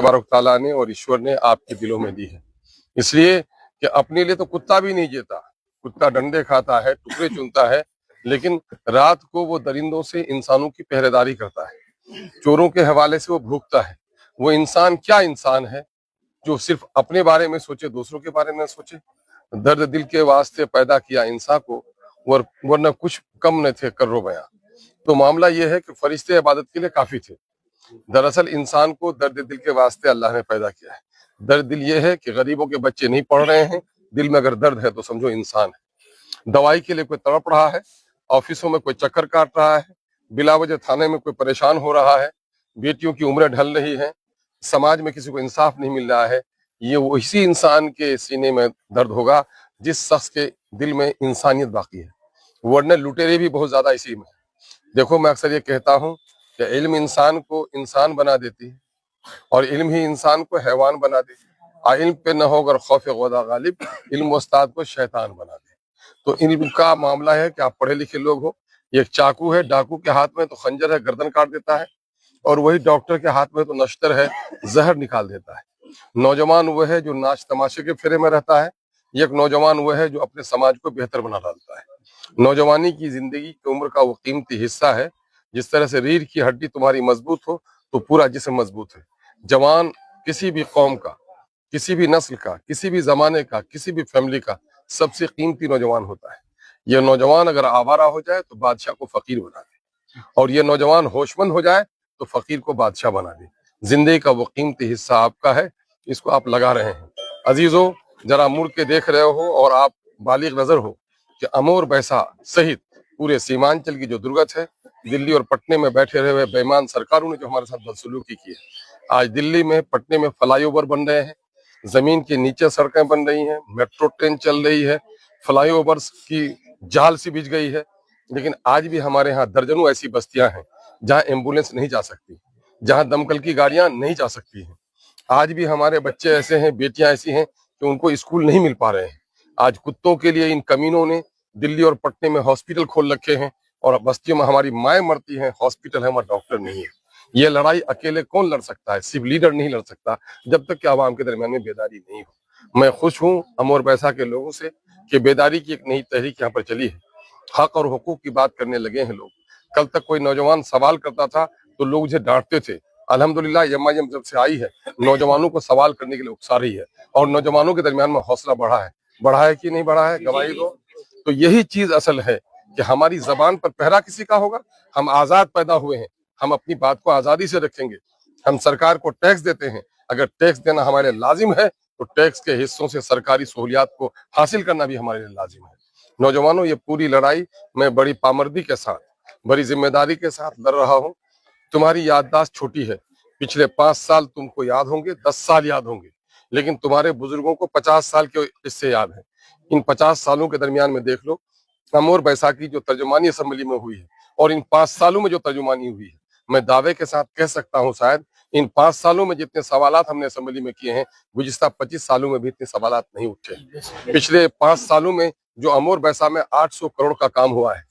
तबारक ताला ने और ईश्वर ने आपके दिलों में दी है। इसलिए कि अपने लिए तो कुत्ता भी नहीं जीता, कुत्ता डंडे खाता है, टुकड़े चुनता है, लेकिन रात को वो दरिंदों से इंसानों की पहरेदारी करता है, चोरों के हवाले से वो भूखता है। वो इंसान क्या इंसान है जो सिर्फ अपने बारे में सोचे, दूसरों के बारे में सोचे। दर्द दिल के वास्ते पैदा किया इंसान को, वरना कुछ कम न थे कर्रो बयां। तो मामला ये है कि फरिश्ते इबादत के लिए काफी थे। दरअसल इंसान को दर्द दिल के वास्ते अल्लाह ने पैदा किया है। दर्द दिल ये है कि गरीबों के बच्चे नहीं पढ़ रहे हैं, दिल में अगर दर्द है तो समझो इंसान है। दवाई के लिए कोई तड़प रहा है, ऑफिसों में कोई चक्कर काट रहा है, बिला वजह थाने में कोई परेशान हो रहा है, बेटियों की उम्रें ढल रही हैं, समाज में किसी को इंसाफ नहीं मिल रहा है, ये उसी इंसान के सीने में दर्द होगा जिस शख्स के दिल में इंसानियत बाकी है। वरना लुटेरे भी बहुत ज्यादा इसी में। देखो, मैं अक्सर ये कहता हूँ कि इल्म इंसान को इंसान बना देती है और इल्म ही इंसान को हैवान बना दे। इल्म पे न हो अगर खौफ खुदा गालिब, इल्म उस्ताद को शैतान बना दे। तो इल्म का मामला है कि आप पढ़े लिखे लोग हो, एक चाकू है डाकू के हाथ में तो खंजर है, गर्दन काट देता है, और वही डॉक्टर के हाथ में तो नश्तर है, जहर निकाल देता है। नौजवान वो है जो नाच तमाशे के फेरे में रहता है, एक नौजवान वो है जो अपने समाज को बेहतर बना डालता है। नौजवानी की जिंदगी की उम्र का वो कीमती हिस्सा है। जिस तरह से रीढ़ की हड्डी तुम्हारी मजबूत हो तो पूरा जिस्म मजबूत है। जवान किसी भी कौम का, किसी भी नस्ल का, किसी भी जमाने का, किसी भी फैमिली का सबसे कीमती नौजवान होता है। यह नौजवान अगर आवारा हो जाए तो बादशाह को फकीर बना दे, और ये नौजवान होशमंद हो जाए तो फकीर को बादशाह बना दे। जिंदगी का वो कीमती हिस्सा आपका है, इसको आप लगा रहे हैं। अजीजों, जरा मुड़ के देख रहे हो और आप बालिग नजर हो कि अमोर बैसा सहित पूरे सीमांचल की जो दुर्गत है, दिल्ली और पटने में बैठे रहे हुए बेईमान सरकारों ने जो हमारे साथ बदसलूकी की है। आज दिल्ली में, पटने में फ्लाईओवर बन रहे हैं, जमीन के नीचे सड़कें बन रही हैं, मेट्रो ट्रेन चल रही है, फ्लाईओवर्स की जाल सी बिछ गई है। लेकिन आज भी हमारे यहाँ दर्जनों ऐसी बस्तियां हैं जहाँ एम्बुलेंस नहीं जा सकती, जहाँ दमकल की गाड़ियां नहीं जा सकती हैं। आज भी हमारे बच्चे ऐसे हैं, बेटियां ऐसी हैं कि उनको स्कूल नहीं मिल पा रहे हैं। आज कुत्तों के लिए इन कमीनों ने दिल्ली और पटने में हॉस्पिटल खोल रखे हैं, और बस्तियों में हमारी माएँ मरती हैं, हॉस्पिटल है वहाँ डॉक्टर नहीं है। ये लड़ाई अकेले कौन लड़ सकता है? सिर्फ लीडर नहीं लड़ सकता, जब तक कि आवाम के दरमियान में बेदारी नहीं हो। मैं खुश हूँ अमोर बैसा के लोगों से कि बेदारी की एक नई तहरीक यहाँ पर चली है। हक और हुकूक की बात करने लगे हैं लोग। कल तक कोई नौजवान सवाल करता था तो लोग उसे डांटते थे। अल्हम्दुलिल्लाह एमआईएम जब से आई है, नौजवानों को सवाल करने के लिए उकसा रही है, और नौजवानों के दरमियान में हौसला बढ़ा है कि नहीं बढ़ा है? गवाही दो। तो यही चीज असल है कि हमारी जबान पर पहरा किसी का होगा। हम आजाद पैदा हुए हैं, हम अपनी बात को आजादी से रखेंगे। हम सरकार को टैक्स देते हैं, अगर टैक्स देना हमारे लाजिम है तो टैक्स के हिस्सों से सरकारी सहूलियात को हासिल करना भी हमारे लिए लाजिम है। नौजवानों, ये पूरी लड़ाई मैं बड़ी पामर्दी के साथ, बड़ी जिम्मेदारी के साथ लड़ रहा हूँ। तुम्हारी याददाश्त छोटी है, पिछले 5 साल तुमको याद होंगे, 10 साल याद होंगे, लेकिन तुम्हारे बुजुर्गों को 50 साल के इससे याद है। इन 50 सालों के दरमियान में देख लो, अमोर बैसा की जो तर्जुमानी असेंबली में हुई है और इन 5 सालों में जो तर्जुमानी हुई है, मैं दावे के साथ कह सकता हूँ शायद इन 5 सालों में जितने सवालात हमने असेंबली में किए हैं, गुज़िश्ता 25 सालों में भी इतने सवालात नहीं उठे। पिछले 5 सालों में जो अमोर बैसा में 800 करोड़ का काम हुआ है,